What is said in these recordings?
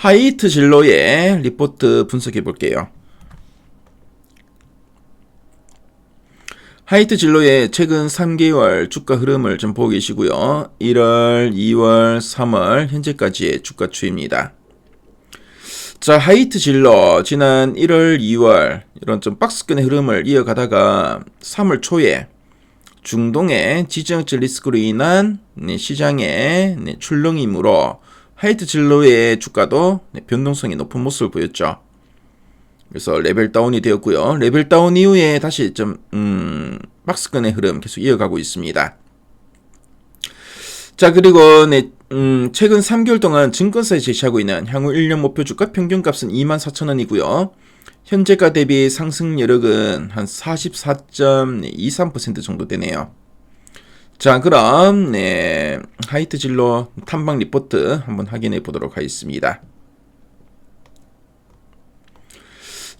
하이트 진로의 리포트 분석해 볼게요. 하이트 진로의 최근 3개월 주가 흐름을 좀 보고 계시고요. 1월, 2월, 3월 현재까지의 주가 추이입니다. 자, 하이트 진로 지난 1월, 2월 이런 좀 박스권의 흐름을 이어가다가 3월 초에 중동의 지정학적 리스크로 인한 시장의 출렁임으로 하이트 진로의 주가도 변동성이 높은 모습을 보였죠. 그래서 레벨 다운이 되었고요. 레벨 다운 이후에 다시 좀 박스권의 흐름 계속 이어가고 있습니다. 자, 그리고 최근 3개월 동안 증권사에 제시하고 있는 향후 1년 목표 주가 평균값은 24,000원이고요. 현재가 대비 상승 여력은 한 44.23% 정도 되네요. 자, 그럼 하이트 진로 탐방 리포트 한번 확인해 보도록 하겠습니다.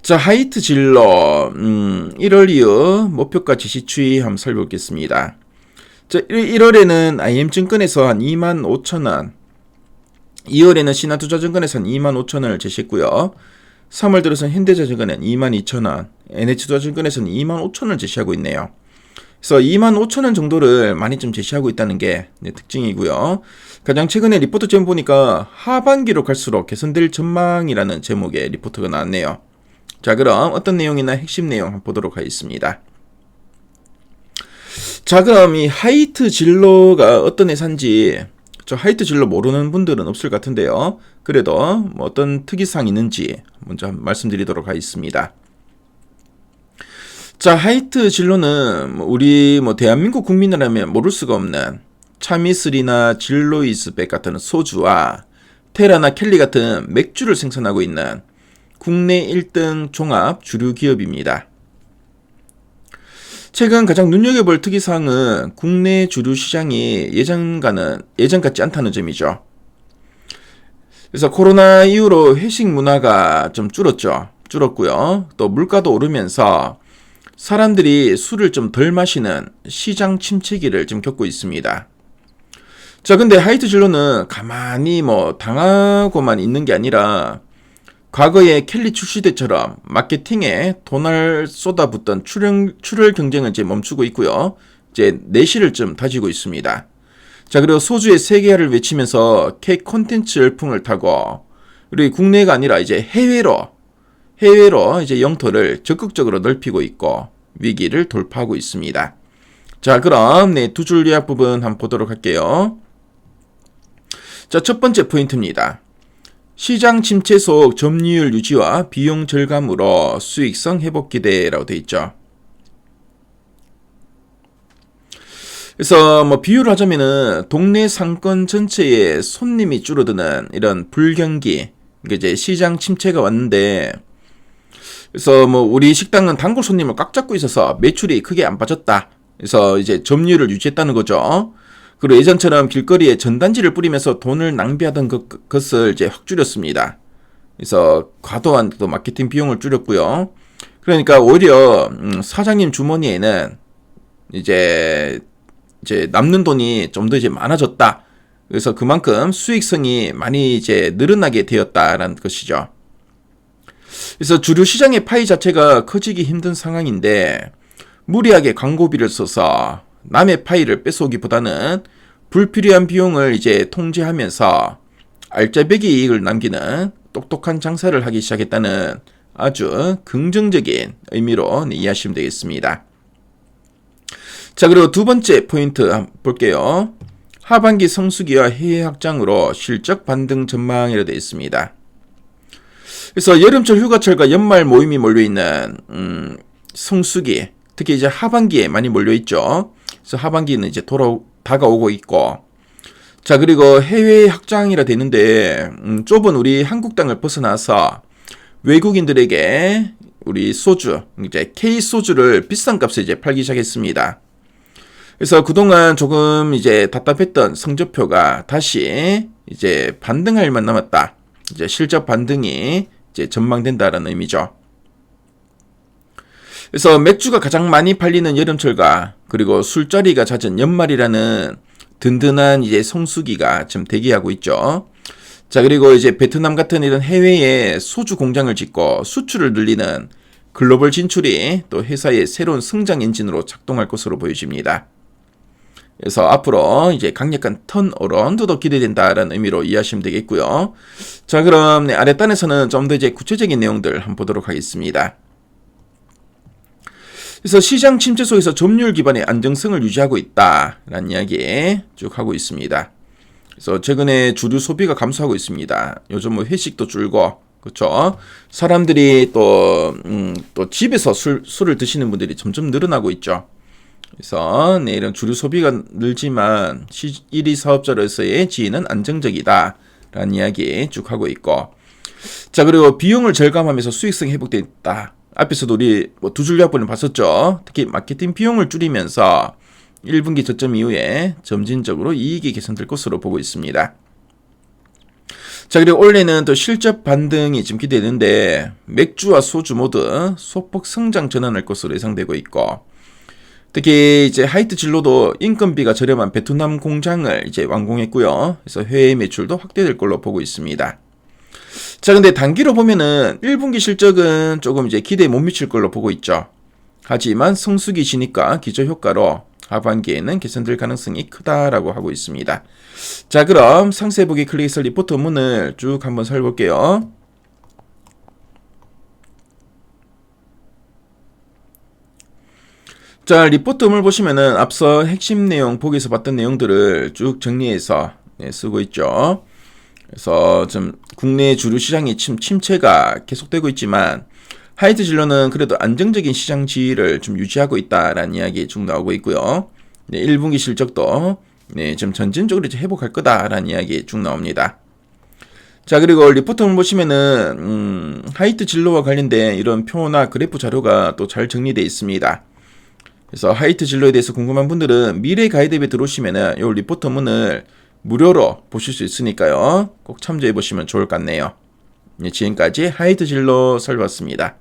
자, 하이트 진로 1월 이후 목표가 지시 추이 한번 살펴보겠습니다. 자, 1월에는 IM증권에서 한 25,000원, 2월에는 신한투자증권에서 한 25,000원을 제시했고요. 3월 들어서는 현대자증권은 22,000원, NH투자증권에서는 25,000원을 제시하고 있네요. 그래서 25,000원 정도를 많이 좀 제시하고 있다는 게 특징이고요. 가장 최근에 리포트 제목 보니까 하반기로 갈수록 개선될 전망이라는 제목의 리포트가 나왔네요. 자, 그럼 어떤 내용이나 핵심 내용 한번 보도록 하겠습니다. 자, 그럼 이 하이트 진로가 어떤 회사인지, 저 하이트 진로 모르는 분들은 없을 것 같은데요. 그래도 뭐 어떤 특이사항이 있는지 먼저 한번 말씀드리도록 하겠습니다. 자, 하이트 진로는 우리 대한민국 국민이라면 모를 수가 없는 차미슬이나 진로이즈백 같은 소주와 테라나 켈리 같은 맥주를 생산하고 있는 국내 1등 종합 주류 기업입니다. 최근 가장 눈여겨볼 특이사항은 국내 주류 시장이 예전 같지 않다는 점이죠. 그래서 코로나 이후로 회식 문화가 좀 줄었고요. 또 물가도 오르면서 사람들이 술을 좀 덜 마시는 시장 침체기를 좀 겪고 있습니다. 자, 근데 하이트 진로는 가만히 당하고만 있는 게 아니라 과거에 켈리 출시 때처럼 마케팅에 돈을 쏟아붓던 출혈 경쟁을 이제 멈추고 있고요. 이제 내실을 좀 다지고 있습니다. 자, 그리고 소주의 세계화를 외치면서 K 콘텐츠 열풍을 타고, 그리고 국내가 아니라 이제 해외로 이제 영토를 적극적으로 넓히고 있고 위기를 돌파하고 있습니다. 자, 그럼 두 줄 요약 부분 한번 보도록 할게요. 자, 첫 번째 포인트입니다. 시장 침체 속 점유율 유지와 비용 절감으로 수익성 회복 기대라고 되어 있죠. 그래서 비유를 하자면은 동네 상권 전체의 손님이 줄어드는 이런 불경기, 이제 시장 침체가 왔는데, 그래서 우리 식당은 단골 손님을 꽉 잡고 있어서 매출이 크게 안 빠졌다. 그래서 이제 점유율을 유지했다는 거죠. 그리고 예전처럼 길거리에 전단지를 뿌리면서 돈을 낭비하던 것을 이제 확 줄였습니다. 그래서 과도한 또 마케팅 비용을 줄였고요. 그러니까 오히려 사장님 주머니에는 이제 남는 돈이 좀 더 이제 많아졌다. 그래서 그만큼 수익성이 많이 이제 늘어나게 되었다라는 것이죠. 그래서 주류 시장의 파이 자체가 커지기 힘든 상황인데 무리하게 광고비를 써서 남의 파이를 뺏어오기보다는 불필요한 비용을 이제 통제하면서 알짜배기 이익을 남기는 똑똑한 장사를 하기 시작했다는 아주 긍정적인 의미로 이해하시면 되겠습니다. 자, 그리고 두 번째 포인트 한번 볼게요. 하반기 성수기와 해외 확장으로 실적 반등 전망이라 되어 있습니다. 그래서 여름철 휴가철과 연말 모임이 몰려있는 성수기, 특히 이제 하반기에 많이 몰려있죠. 그래서 하반기는 이제 다가오고 있고, 자, 그리고 해외 확장이라 되는데 좁은 우리 한국 땅을 벗어나서 외국인들에게 우리 소주, 이제 K 소주를 비싼 값에 이제 팔기 시작했습니다. 그래서 그동안 조금 이제 답답했던 성적표가 다시 이제 반등할 만 남았다. 이제 실적 반등이 이제 전망된다라는 의미죠. 그래서 맥주가 가장 많이 팔리는 여름철과 그리고 술자리가 잦은 연말이라는 든든한 이제 성수기가 지금 대기하고 있죠. 자, 그리고 이제 베트남 같은 이런 해외에 소주 공장을 짓고 수출을 늘리는 글로벌 진출이 또 회사의 새로운 성장 엔진으로 작동할 것으로 보여집니다. 그래서 앞으로 이제 강력한 턴어라운드도 기대된다라는 의미로 이해하시면 되겠고요. 자, 그럼 아랫단에서는 좀 더 이제 구체적인 내용들 한번 보도록 하겠습니다. 그래서 시장 침체 속에서 점유율 기반의 안정성을 유지하고 있다라는 이야기 쭉 하고 있습니다. 그래서 최근에 주류 소비가 감소하고 있습니다. 요즘 뭐 회식도 줄고, 그렇죠? 사람들이 또 집에서 술을 드시는 분들이 점점 늘어나고 있죠. 그래서 이런 주류 소비가 늘지만 1위 사업자로서의 지위는 안정적이다라는 이야기 쭉 하고 있고, 자, 그리고 비용을 절감하면서 수익성이 회복됐다. 앞에서도 우리 두 줄 요약본을 봤었죠. 특히 마케팅 비용을 줄이면서 1분기 저점 이후에 점진적으로 이익이 개선될 것으로 보고 있습니다. 자, 그리고 올해는 또 실적 반등이 지금 기대되는데 맥주와 소주 모두 소폭 성장 전환할 것으로 예상되고 있고, 특히 이제 하이트 진로도 인건비가 저렴한 베트남 공장을 이제 완공했고요. 그래서 해외 매출도 확대될 걸로 보고 있습니다. 자, 근데 단기로 보면은 1분기 실적은 조금 이제 기대에 못 미칠 걸로 보고 있죠. 하지만 성수기 지니까 기저 효과로 하반기에는 개선될 가능성이 크다라고 하고 있습니다. 자, 그럼 상세 보기 클릭해서 리포트 문을 쭉 한번 살펴볼게요. 자, 리포트 문 보시면은 앞서 핵심 내용 보기에서 봤던 내용들을 쭉 정리해서 쓰고 있죠. 그래서 좀 국내 주류 시장의 침체가 계속되고 있지만 하이트 진로는 그래도 안정적인 시장 지위를 좀 유지하고 있다라는 이야기 쭉 나오고 있고요. 1분기 실적도 좀 전진적으로 이제 회복할 거다라는 이야기 쭉 나옵니다. 자, 그리고 리포트를 보시면은 하이트 진로와 관련된 이런 표나 그래프 자료가 또 잘 정리되어 있습니다. 그래서 하이트 진로에 대해서 궁금한 분들은 미래 가이드앱에 들어오시면은 이 리포트문을 무료로 보실 수 있으니까요. 꼭 참조해 보시면 좋을 것 같네요. 지금까지 하이트 진로 살펴봤습니다.